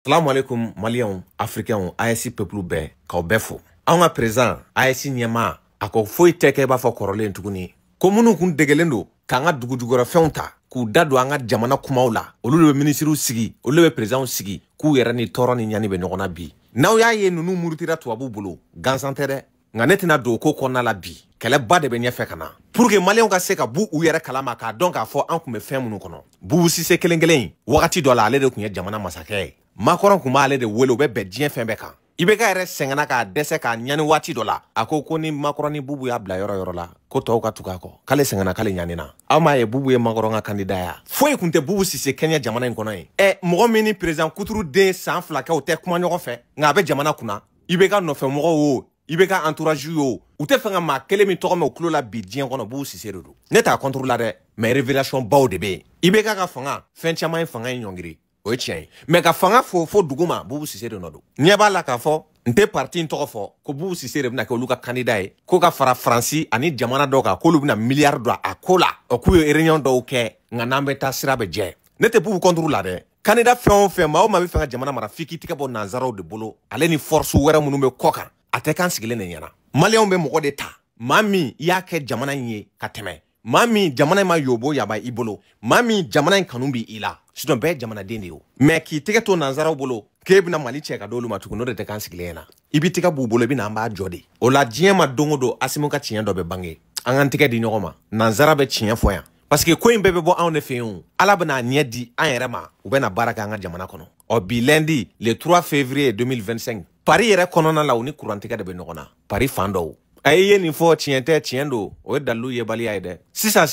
Salam alaikum Maliens, Africains, AEC peuple bɛɛ k'aw bɛɛ fo. An ka président AEC ɲɛmaa a ko foyi tɛ kɛ b'a fɔ kɔrɔlen tuguni. Ko minnu kun degelen don k'an ka dugujukɔrɔfɛnw ta k'u da don an ka jamana kumaw la. Olu de bɛ ministres sigi, olu de bɛ présidents sigi k'u yɛrɛ ni tɔɔrɔ ni ɲani bɛ ɲɔgɔn na bi. N'aw y'a ye ninnu murutira tubabuw bolo, gansan tɛ dɛ. Nka ne tɛna don o ko kɔnɔna la bi. Kɛlɛba de bɛ ɲɛfɛ ka na. Pour que Maliens ka se ka bu u yɛrɛ kalama k'a dɔn k'a fɔ an kun bɛ fɛn minnu kɔnɔ. Bubu Sise kelen in wagati dɔ la ale de kun ye jamana masakɛ ye. Macron kun b'ale de wele u bɛ bɛn diɲɛ fɛn bɛɛ kan. IBK yɛrɛ sɛgɛnna k'a dɛsɛ k'a ɲani waati dɔ la. A ko ni Macron ni Bubu y'a bila yɔrɔ yɔrɔ la ko tɔw ka tugu a kɔ. K'ale sɛgɛnna k'ale ɲanina. Aw m'a ye Bubu ye Macron ka candidat ya. Foyi kun tɛ Bubu Sise kɛɲɛ jamana in kɔnɔ ye. Mɔgɔ min ni président Kuturu den san fila kɛ u tɛ kuma ɲɔgɔn fɛ. Nka a bɛ jamana kunna. IBK nɔfɛmɔgɔw o IBK entourage o u tɛ fɛn ka maa kelen min tɔgɔ mɛn u tulo la bi diɲɛ kɔnɔ Bubu Sise de don. Ne t'a contre la dɛ, mais révélation baw de bɛ yen. IBK ka fanga fɛn caman ye fanga in ɲɔngiri. O ye tiɲɛ ye. Mais ka fanga fo dugu ma Bubu Sise de nɔ don. Ɲɛ b'a la k'a fɔ n tɛ parti in tɔgɔ fɔ ko Bubu Sise de bɛna kɛ olu ka candidat ye ko ka fara Faransi ani jamana dɔw kan k'olu bɛna miliyari don a ko la. O k'u ye réunion dɔw kɛ nka n'an bɛ taa sira bɛ jɛ. Ne tɛ Bubu contre la dɛ. Candidat fɛn o fɛn maa o maa bɛ fɛ ka jamana mara f'i k'i tigɛ bɔ nanzaraw de bolo ale ni force wɛrɛ minnu bɛ kɔ kan a tɛ kan sigilen de ɲɛna. Maliens bɛ mɔgɔ de ta maa min i y'a kɛ jamana in ye ka tɛmɛ maa min jamana in ma yobo yaba i bolo maa min jamana in kanu b'i la sinon bɛɛ jamanaden de ye o. Mais k'i tɛgɛ to nanzaraw bolo k'e bɛna Mali cɛ ka d'olu ma tuguni o de tɛ kan sigilen ɲɛna. I b'i tɛgɛ b'u bolo i bɛna an b'a jɔ de. O la diɲɛ ma don o don Asimu ka tiɲɛ dɔ bɛ bange. An k'an tɛgɛ di ɲɔgɔn ma nanzara bɛ tiɲɛ fɔ yan. Parce que ko in bɛɛ bɛ bɔ anw de fɛ yen o. Ala bɛna ɲɛ di an yɛrɛ ma u bɛna baara kɛ an ka jamana kɔnɔ. Bi lundi le 3 février 2025 Paris yɛrɛ kɔnɔna la u ni kurantigɛ de bɛ ɲɔgɔn na. Paris fan dɔw. A ye nin fɔ tiɲɛ tɛ tiɲɛ don o ye dalilu yebaliya ye dɛ. Sisan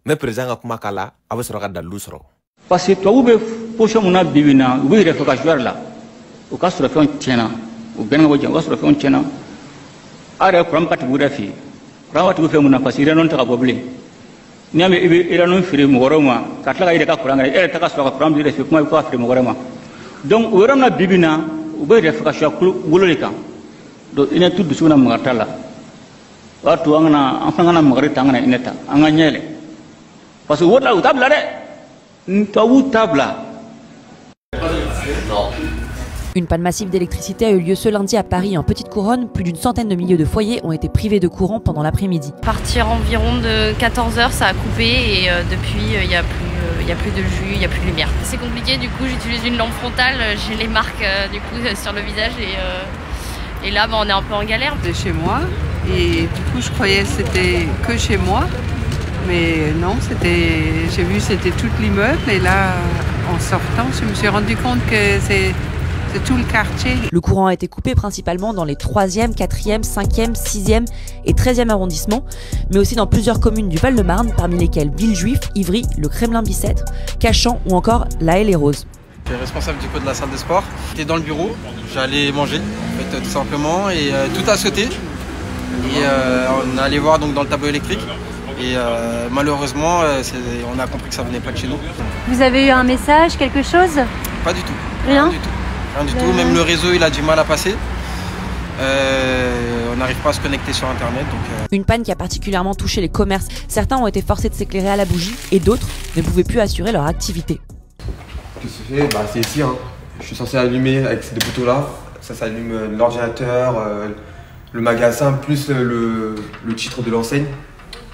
n bɛ président ka kuma k'a la a bɛ sɔrɔ ka dalilu sɔrɔ. Parce que tubabu bɛ position mun na bi bi in na u b'u yɛrɛ fɛ ka jouer la u ka sɔrɔfɛnw tiɲɛna u bɛnna ko jɛn u ka sɔrɔfɛnw tiɲɛna a yɛrɛ kuran ka tigiw yɛrɛ fɛ yen kuran ka tigiw fɛ mun na parce que réunion tɛ ka bɔ bilen n'i y'a mɛn i bɛ réunion feere mɔgɔ wɛrɛw ma ka tila ka i yɛrɛ ka kuran kɛ e yɛrɛ tɛ ka sɔrɔ ka kuran bila i yɛrɛ fɛ kuma i bɛ ka feere mɔgɔ wɛrɛ ma donc o yɔrɔ min na bi bi in na u bɛ yɛrɛ fɛ ka jouer wolo de kan donc i ɲɛ tu dusu na maga t'a la o y'a to an fana kana magari ta an kana i ɲɛ ta an ka ɲɛ yɛlɛ parce que o de la u t'a bila dɛ. Une panne massive d'électricité a eu lieu ce lundi à Paris en Petite Couronne. Plus d'une centaine de milliers de foyers ont été privés de courant pendant l'après-midi. À partir environ de 14 h, ça a coupé et depuis, il n'y a plus de jus, il n'y a plus de lumière. C'est compliqué, du coup, j'utilise une lampe frontale. J'ai les marques du coup sur le visage et là, on est un peu en galère. C'est chez moi et du coup, je croyais que c'était que chez moi. Mais non, j'ai vu c'était tout l'immeuble et là, en sortant, je me suis rendu compte que c'est tout le quartier. Le courant a été coupé principalement dans les 3e, 4e, 5e, 6e et 13e arrondissements, mais aussi dans plusieurs communes du Val-de-Marne, parmi lesquelles Villejuif, Ivry, le Kremlin-Bicêtre, Cachan ou encore La Haye-les-Roses. Je suis responsable du coup de la salle de sport. J'étais dans le bureau, j'allais manger, en fait, tout simplement, et tout a sauté. Et on est allé voir donc, dans le tableau électrique. Et malheureusement, on a compris que ça venait pas de chez nous. Vous avez eu un message, quelque chose? Pas du tout. Rien? Rien du tout. Même le réseau, il a du mal à passer. On n'arrive pas à se connecter sur Internet. Donc, Une panne qui a particulièrement touché les commerces. Certains ont été forcés de s'éclairer à la bougie et d'autres ne pouvaient plus assurer leur activité. Qu'est-ce que c'est? C'est ici. Je suis censé allumer avec ces deux boutons-là. Ça s'allume l'ordinateur, le magasin, plus le titre de l'enseigne.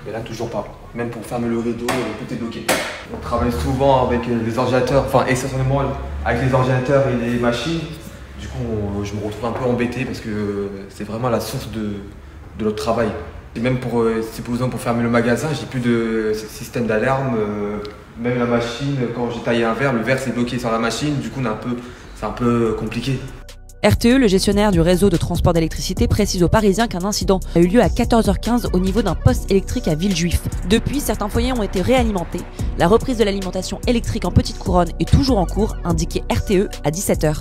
Mais là, toujours pas. Même pour fermer le rideau, tout est bloqué. On travaille souvent avec les ordinateurs, enfin essentiellement avec les ordinateurs et les machines. Du coup, je me retrouve un peu embêté parce que c'est vraiment la source de notre travail. Et même pour fermer le magasin, j'ai plus de système d'alarme. Même la machine, quand j'ai taillé un verre, le verre s'est bloqué sur la machine. Du coup, c'est un peu compliqué. RTE, le gestionnaire du réseau de transport d'électricité, précise aux Parisiens qu'un incident a eu lieu à 14 h 15 au niveau d'un poste électrique à Villejuif. Depuis, certains foyers ont été réalimentés. La reprise de l'alimentation électrique en Petite Couronne est toujours en cours, indiqué RTE à 17 h.